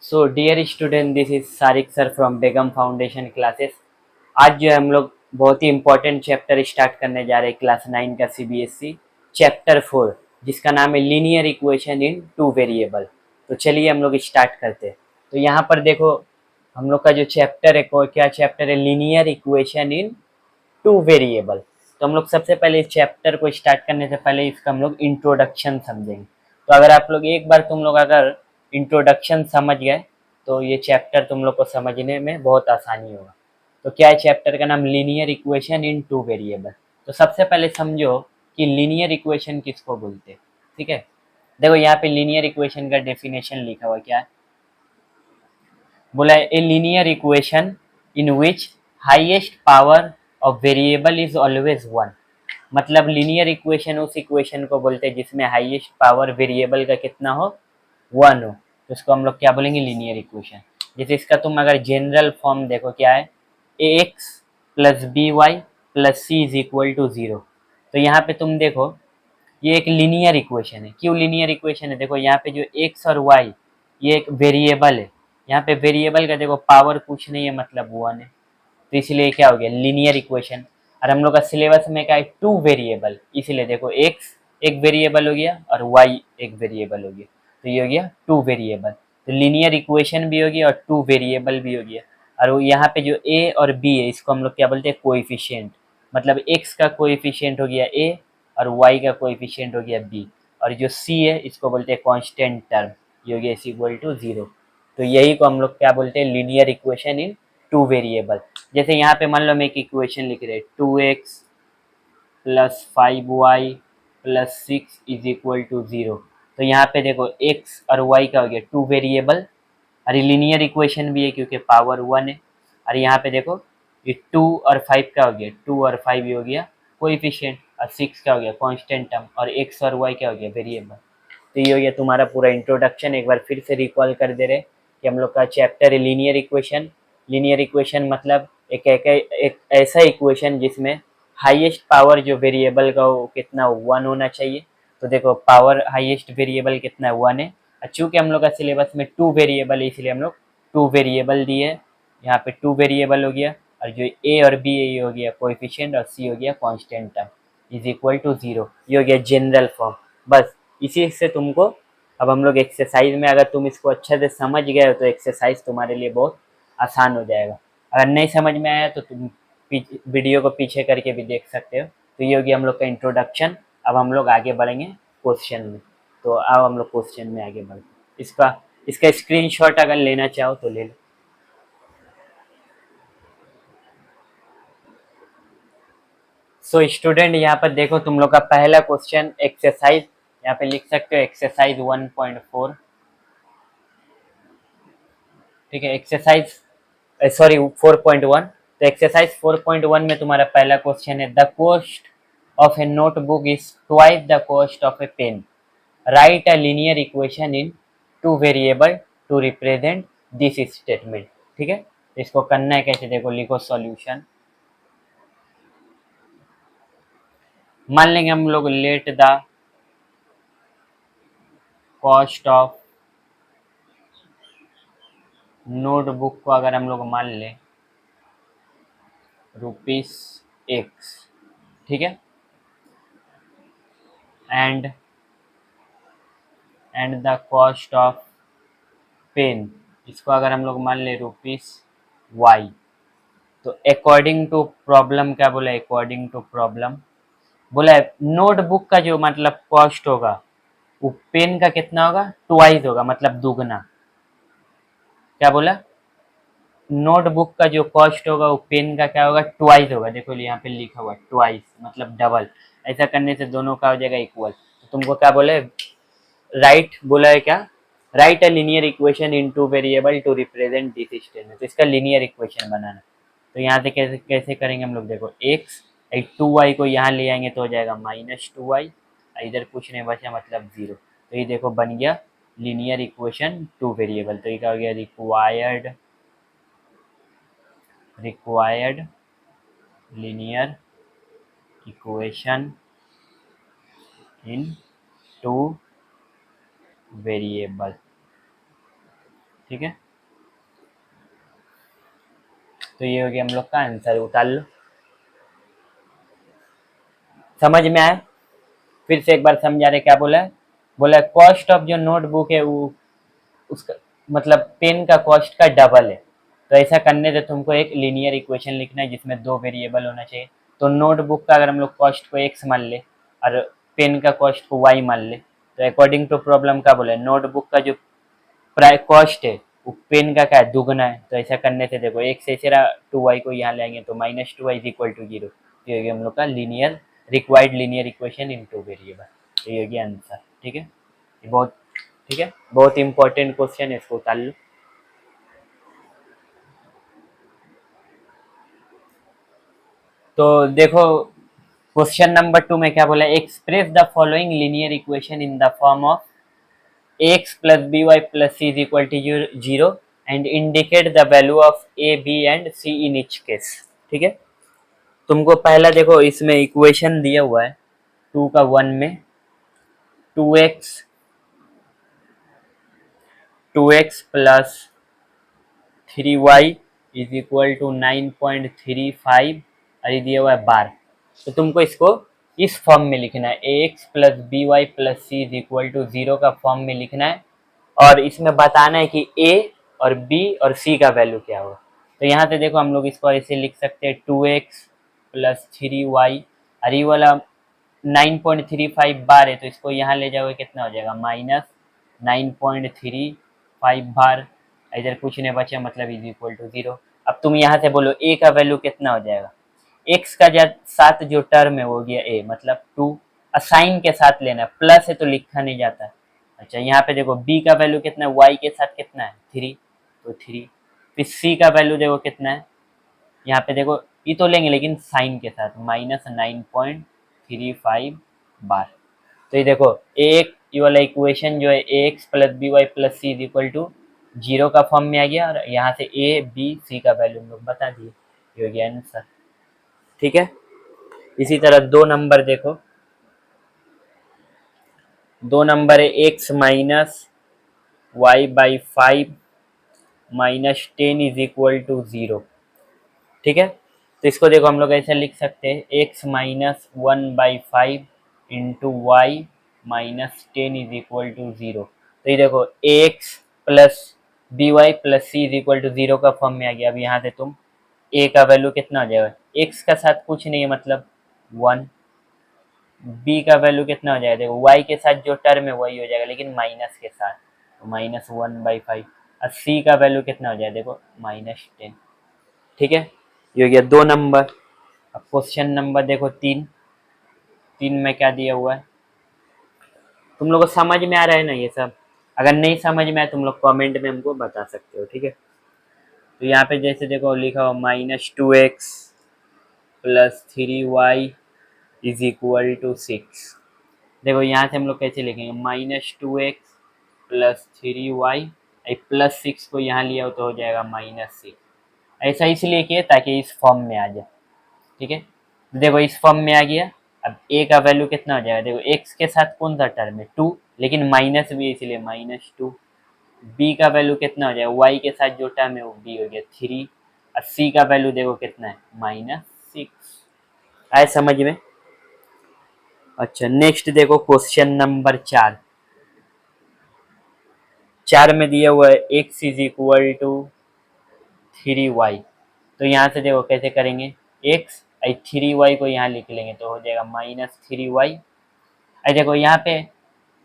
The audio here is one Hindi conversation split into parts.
So dear student, this is Sarik sir from Begum foundation classes. आज जो है हम लोग बहुत ही इंपॉर्टेंट चैप्टर स्टार्ट करने जा रहे हैं क्लास 9 का सीबीएसई चैप्टर 4, जिसका नाम है linear equation in two variable. तो चलिए हम लोग स्टार्ट करते हैं। तो यहाँ पर देखो, हम लोग का जो चैप्टर है क्या चैप्टर है, linear equation in two variable. तो हम लोग सबसे पहले इस चैप्टर को स्टार्ट करने से पहले इसका हम लोग इंट्रोडक्शन समझेंगे। तो अगर आप लोग एक बार तुम लोग अगर इंट्रोडक्शन समझ गए तो ये चैप्टर तुम लोग को समझने में बहुत आसानी होगा। तो क्या है चैप्टर का नाम, linear equation in two variable. तो सबसे पहले समझो कि लीनियर इक्वेशन किसको बोलते हैं। ठीक है, देखो यहाँ पे लीनियर इक्वेशन का डेफिनेशन लिखा हुआ क्या है। बोला है a linear equation in which highest power of variable is always one. मतलब लीनियर इक्वेशन उस इक्वेशन को बोलते हैं जिसमें हाईएस्ट पावर वेरिएबल का कितना हो, वन हो। तो इसको हम लोग क्या बोलेंगे, लीनियर इक्वेशन। जैसे इसका तुम अगर जनरल फॉर्म देखो क्या है, A X plus B Y plus C is equal to zero. तो यहाँ पे तुम देखो ये एक लीनियर इक्वेशन है। क्यों लीनियर इक्वेशन है, देखो यहाँ पे जो एक्स और वाई ये एक वेरिएबल है। यहाँ पे वेरिएबल का देखो पावर कुछ नहीं है, मतलब वन है। तो इसलिए क्या हो गया, लीनियर इक्वेशन। और हम लोग का सिलेबस में क्या है, टू वेरिएबल, इसलिए देखो एक्स एक वेरिएबल हो गया और वाई एक वेरिएबल हो गया। तो ये हो गया टू वेरिएबल। तो लीनियर इक्वेशन भी हो गया और टू वेरिएबल भी हो गया। और वो यहाँ पे जो ए और बी है इसको हम लोग क्या बोलते हैं, कोएफिशिएंट। मतलब एक्स का कोएफिशिएंट हो गया ए और वाई का कोएफिशिएंट हो गया बी। और जो सी है इसको बोलते हैं कांस्टेंट टर्म, ये हो गया इज इक्वल टू जीरो। तो यही को हम लोग क्या बोलते हैं, linear equation in two variable. जैसे यहाँ पे मान लो हम एक इक्वेशन लिख रहे हैं, two X plus five Y plus six is equal to zero. तो यहाँ पे देखो एक्स और वाई का हो गया टू वेरिएबल, और लीनियर इक्वेशन भी है क्योंकि पावर वन है। और यहाँ पे देखो ये टू और फाइव का हो गया, टू और फाइव ये हो गया कोएफिशिएंट, और सिक्स का हो गया कांस्टेंट टर्म, और एक्स और वाई क्या हो गया, वेरिएबल। तो ये हो गया तुम्हारा पूरा इंट्रोडक्शन। एक बार फिर से रिकॉल कर दे रहे कि हम लोग का चैप्टर है लीनियर इक्वेशन। लीनियर इक्वेशन मतलब एक ऐसा इक्वेशन जिसमें हाईएस्ट पावर जो वेरिएबल का हो कितना, वन होना चाहिए। तो देखो पावर हाईएस्ट वेरिएबल कितना है, वन है। और चूंकि हम लोग का सिलेबस में टू वेरिएबल है इसलिए हम लोग टू वेरिएबल दिए। यहाँ पे टू वेरिएबल हो गया, और जो ए और बी है ये हो गया कोएफिशिएंट, और सी हो गया constant term is equal to zero. ये हो गया जनरल फॉर्म। बस इसी से तुमको अब हम लोग एक्सरसाइज में, अगर तुम इसको अच्छे से समझ गए हो तो एक्सरसाइज तुम्हारे लिए बहुत आसान हो जाएगा। अगर नहीं समझ में आया तो तुम वीडियो को पीछे करके भी देख सकते हो। तो ये होगी हम लोग का इंट्रोडक्शन। अब हम लोग आगे बढ़ेंगे क्वेश्चन में। तो अब हम लोग क्वेश्चन में आगे बढ़ते हैं। इसका इसका स्क्रीनशॉट अगर लेना चाहो तो ले लो। सो स्टूडेंट यहाँ पर देखो तुम लोग का पहला क्वेश्चन एक्सरसाइज, यहाँ पे लिख सकते हो एक्सरसाइज 1.4। ठीक है, एक्सरसाइज सॉरी 4.1। तो एक्सरसाइज 4.1 में तुम्हारा पहला क्वेश्चन है, the cost of a notebook is twice the cost of a pen. Write a linear equation in two variable to represent this statement. ठीक है, इसको करना है कैसे, देखो लिखो सॉल्यूशन। मान लेंगे हम लोग let the cost of notebook को अगर हम लोग मान लें रुपीस एक्स। ठीक है, and the cost of pen, इसको अगर हम लोग मान ले रुपीस वाई। तो अकॉर्डिंग टू प्रॉब्लम क्या बोला, अकॉर्डिंग टू प्रॉब्लम बोला है नोटबुक का जो मतलब कॉस्ट होगा वो पेन का कितना होगा, ट्वाइस होगा, मतलब दुगना। क्या बोला, नोटबुक का जो कॉस्ट होगा वो पेन का क्या होगा, ट्वाइस होगा। देखो यहाँ पे लिखा हुआ ट्वाइस मतलब डबल। ऐसा करने से दोनों का हो जाएगा इक्वल। तो तुमको क्या बोले, राइट बोला है क्या, write a linear equation in two variable to represent this statement. तो इसका लीनियर इक्वेशन बनाना। तो यहाँ से कैसे कैसे करेंगे हम लोग, देखो एक्स टू वाई को यहाँ ले आएंगे तो हो जाएगा माइनस टू वाई, इधर कुछ नहीं बचा मतलब जीरो। तो ये देखो बन गया लीनियर इक्वेशन टू वेरिएबल। तो ये क्या हो गया, required linear equation in two variable. ठीक है, तो ये हो गया हम लोग का आंसर, उतार लो। समझ में आया? फिर से एक बार समझा रहे, क्या बोला है? बोला कॉस्ट ऑफ जो नोटबुक है वो उसका मतलब पेन का कॉस्ट का डबल है। तो ऐसा करने से तुमको एक लीनियर इक्वेशन लिखना है जिसमें दो वेरिएबल होना चाहिए। तो नोटबुक का अगर हम लोग कॉस्ट को एक्स मान ले और पेन का कॉस्ट को वाई मान ले, तो अकॉर्डिंग टू प्रॉब्लम का बोले नोटबुक का जो प्राइस कॉस्ट है वो पेन का क्या है, दुगना है। तो ऐसा करने से देखो एक से सिरा 2y को यहाँ ले आएंगे तो -2y इज इक्वल टू 0। ये हो गया हम लोग का linear required linear equation in two variable. ये हो गया आंसर। ठीक है, ये बहुत ठीक है, बहुत इंपॉर्टेंट क्वेश्चन है, इसको उतार लो। तो देखो क्वेश्चन नंबर 2 में क्या बोला, express the following linear equation in the form of ax plus by plus c is equal to 0 and indicate the value of a b and c in each case। ठीक है, तुमको पहला देखो इसमें इक्वेशन दिया हुआ है 2 का 1 में 2x plus 3y is equal to 9.35 और ये दिया हुआ है बार। तो तुमको इसको इस फॉर्म में लिखना है, ax plus B Y plus C is equal to 0 का फॉर्म में लिखना है और इसमें बताना है कि a और b और c का वैल्यू क्या होगा। तो यहाँ से देखो हम लोग इसको ऐसे लिख सकते हैं 2x प्लस 3y और ये वाला 9.35 बार है तो इसको यहाँ ले जाओगे कितना हो जाएगा, -9.35 बार। इधर कुछ नहीं बचा मतलब इज इक्वल टू 0। अब तुम यहाँ से बोलो a का वैल्यू कितना हो जाएगा, x का साथ जो टर्म है वो हो गया a मतलब 2, साइन के साथ लेना है, प्लस है तो लिखा नहीं जाता है। अच्छा यहाँ पे देखो b का वैल्यू कितना है, y के साथ कितना है 3 तो 3। फिर c का वैल्यू देखो कितना है, यहाँ पे देखो ये तो लेंगे लेकिन साइन के साथ -9.35 बार। तो ये देखो एक ये वाला इक्वेशन जो है ax plus B Y plus C is equal to 0 का फॉर्म में आ गया और यहाँ से a b c का वैल्यू हम लोग बता दिए, ये हो गया आंसर। ठीक है, इसी तरह 2 नंबर देखो, 2 नंबर है x minus Y by 5 minus 10 is equal to 0। ठीक है, तो इसको देखो हम लोग ऐसे लिख सकते हैं x minus 1/5 into Y minus 10 is equal to 0। तो ये देखो ax plus B Y plus C is equal to 0 का फॉर्म में आ गया। अब यहाँ से तुम a का वैल्यू कितना हो जाएगा, x का साथ कुछ नहीं है मतलब 1, b का वैल्यू कितना हो जाएगा, देखो y के साथ जो टर्म है वही हो जाएगा लेकिन माइनस के साथ, तो -1/5 और c का वैल्यू कितना हो जाएगा, देखो -10। ठीक है, ये हो गया 2 नंबर। अब क्वेश्चन नंबर देखो 3, 3 में क्या दिया हुआ है, तुम लोग को समझ में आ रहा है ना ये सब? अगर नहीं समझ में आए तुम लोग कमेंट में हमको बता सकते हो। ठीक है, तो यहाँ पे जैसे देखो लिखा हो -2x plus 3y is equal to 6। देखो यहाँ से हम लोग कैसे लिखेंगे, -2x प्लस 3y प्लस 6 को यहाँ लिया हो तो हो जाएगा -6। ऐसा इसलिए किया ताकि इस फॉर्म में आ जाए। ठीक है, देखो इस फॉर्म में आ गया। अब a का वैल्यू कितना हो जाएगा, देखो x के साथ कौन सा टर्म है 2 लेकिन माइनस भी है इसलिए -2। b का वैल्यू कितना हो जाएगा, y के साथ जो टर्म है वो b हो गया 3 और c का वैल्यू देखो कितना है -6। आए समझ में? अच्छा नेक्स्ट देखो क्वेश्चन नंबर 4, 4 में दिया हुआ है x is equal to 3y। तो यहाँ से देखो कैसे करेंगे, x 3y को यहाँ लिख लेंगे तो हो जाएगा -3y। अरे देखो यहाँ पे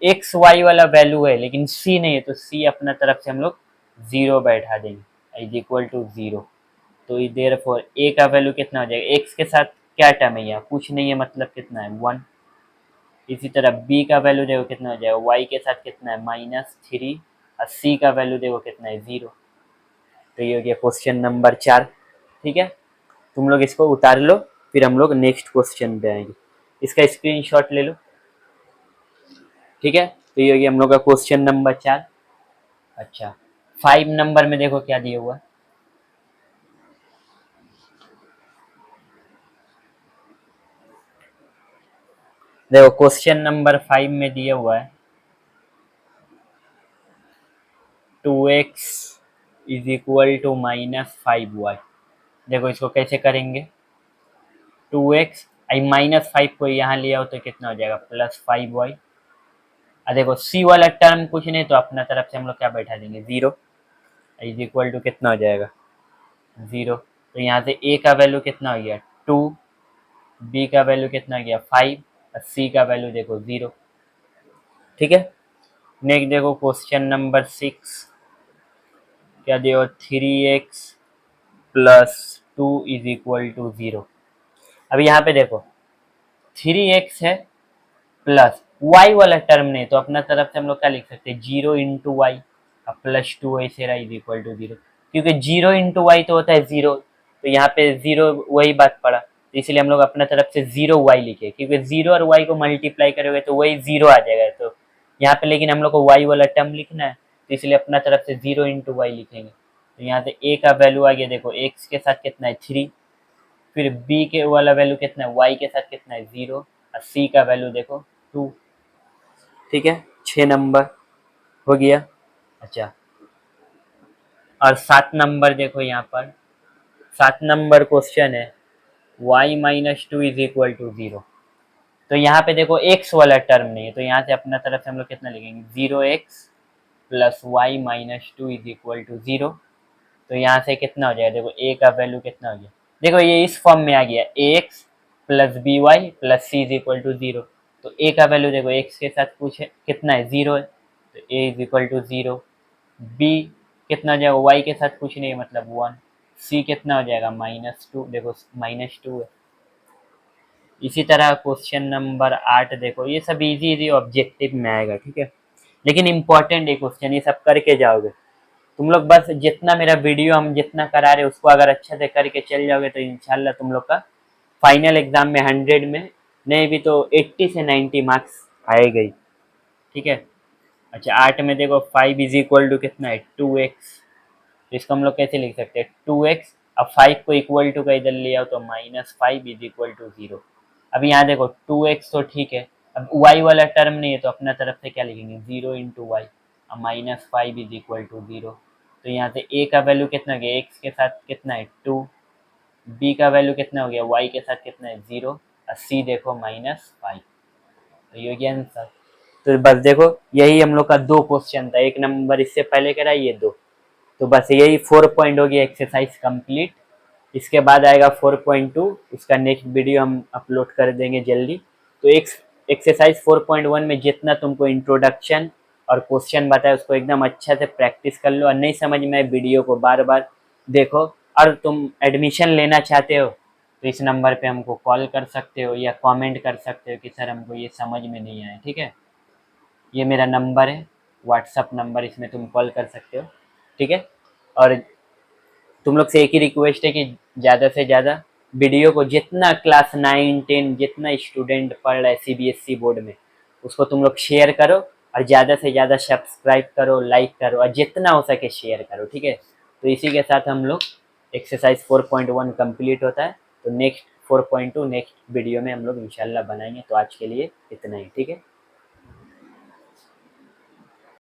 एक्स वाई वाला वैल्यू है लेकिन सी नहीं है तो सी अपना तरफ से हम लोग 0 बैठा देंगे इज इक्वल टू 0। तो देयर फॉर ए का वैल्यू कितना हो जाएगा, एक्स के साथ क्या टर्म है यहाँ, कुछ नहीं है मतलब कितना है 1। इसी तरह बी का वैल्यू देखो कितना हो जाएगा, वाई के साथ कितना है -3 और सी का वैल्यू देखो कितना है 0। तो ये हो गया क्वेश्चन नंबर 4। ठीक है, तुम लोग इसको उतार लो फिर हम लोग नेक्स्ट क्वेश्चन पे आएंगे। इसका स्क्रीनशॉट ले लो। ठीक है, तो ये हो गया हम लोग का क्वेश्चन नंबर 4। अच्छा 5 नंबर में देखो क्या दिया हुआ है, देखो क्वेश्चन नंबर 5 में दिया हुआ है 2x is equal to -5y। देखो इसको कैसे करेंगे, 2x -5 को यहाँ लिया हो तो कितना हो जाएगा, +5y। देखो सी वाला टर्म कुछ नहीं तो अपना तरफ से हम लोग क्या बैठा देंगे, 0 इज इक्वल टू कितना हो जाएगा, 0। तो यहाँ से ए का वैल्यू कितना हो गया, 2, बी का वैल्यू कितना हो गया, 5, और सी का वैल्यू देखो 0। ठीक है, नेक्स्ट देखो क्वेश्चन नंबर 6, क्या दिया, 3x + 2 इज इक्वल टू 0। अब यहाँ पे देखो 3x है प्लस y वाला टर्म नहीं तो अपना तरफ से हम लोग क्या लिख सकते हैं, 0 इंटू वाई, अब +2 ऐसे रहा इज इक्वल टू 0, क्योंकि 0 इंटू वाई तो होता है 0, तो यहाँ पे 0 वही बात पड़ा, तो इसलिए हम लोग अपना तरफ से 0y लिखे, क्योंकि 0 और y को मल्टीप्लाई करोगे तो वही 0 आ जाएगा। तो यहाँ पे लेकिन हम लोग को y वाला टर्म लिखना है, तो इसलिए अपना तरफ से 0 इंटू वाई लिखेंगे। तो यहाँ से a का वैल्यू आ गया, देखो x के साथ कितना है 3, फिर b के वाला वैल्यू कितना है, y के साथ कितना है 0, और c का वैल्यू देखो 2। ठीक है, 6 नंबर हो गया। अच्छा, और 7 नंबर देखो, यहाँ पर 7 नंबर क्वेश्चन है, y-2 इज इक्वल टू 0। तो यहाँ पे देखो x वाला टर्म नहीं है, तो यहाँ से अपना तरफ से हम लोग कितना लिखेंगे, 0x + y-2 is equal to 0। तो यहाँ से कितना हो जाएगा, देखो a का वैल्यू कितना हो गया, देखो ये इस फॉर्म में आ गया, ax + by + c is equal to 0। तो a का वैल्यू देखो x के साथ कुछ है कितना है, 0 है, तो a is equal to 0। b कितना हो जाएगा, y के साथ कुछ नहीं है मतलब 1। c कितना हो जाएगा, -2, देखो -2 है। इसी तरह क्वेश्चन नंबर 8 देखो, ये सब इजी इजी ऑब्जेक्टिव में आएगा, ठीक है, लेकिन इम्पोर्टेंट है क्वेश्चन, ये सब करके जाओगे तुम लोग। बस जितना मेरा वीडियो हम जितना करा रहे उसको अगर अच्छे से करके चल जाओगे तो इंशाल्लाह तुम लोग का फाइनल एग्जाम में 100 में नहीं भी तो 80 से 90 मार्क्स आएगा ही। ठीक है, अच्छा 8 में देखो 5 इज इक्वल टू कितना है, 2x। तो इसको हम लोग कैसे लिख सकते हैं, 2x, अब 5 को इक्वल टू का इधर ले आओ तो -5 इज इक्वल टू 0। अब यहाँ देखो 2x तो ठीक है, अब y वाला टर्म नहीं है तो अपना तरफ से क्या लिखेंगे, 0 इंटू वाई, अब -5 इज इक्वल टू 0। तो यहाँ से a का वैल्यू कितना हो गया, x के साथ कितना है 2, b का वैल्यू कितना हो गया, y के साथ कितना है 0, और c देखो -5। तो ये हो गया आंसर। तो बस देखो यही हम लोग का 2 क्वेश्चन था, 1 नंबर इससे पहले करा, ये 2। तो बस यही 4 पॉइंट हो गया एक्सरसाइज कंप्लीट। इसके बाद आएगा 4.2, उसका नेक्स्ट वीडियो हम अपलोड कर देंगे जल्दी। तो एक्सरसाइज 4.1 में जितना तुमको इंट्रोडक्शन और क्वेश्चन बताया उसको एकदम अच्छा से प्रैक्टिस कर लो, और नहीं समझ में वीडियो को बार बार देखो। और तुम एडमिशन लेना चाहते हो तो इस नंबर पे हमको कॉल कर सकते हो या कमेंट कर सकते हो कि सर हमको ये समझ में नहीं आया। ठीक है, ये मेरा नंबर है, व्हाट्सअप नंबर, इसमें तुम कॉल कर सकते हो। ठीक है, और तुम लोग से एक ही रिक्वेस्ट है कि ज़्यादा से ज़्यादा वीडियो को, जितना क्लास 9 10 जितना स्टूडेंट पढ़ रहा है सीबीएसई बोर्ड में, उसको तुम लोग शेयर करो, और ज़्यादा से ज़्यादा सब्सक्राइब करो, लाइक करो, और जितना हो सके शेयर करो। ठीक है, तो इसी के साथ हम लोग एक्सरसाइज 4.1 कंप्लीट होता है। तो नेक्स्ट 4.2 नेक्स्ट वीडियो में हम लोग इंशाल्लाह बनाएंगे। तो आज के लिए इतना ही, ठीक है।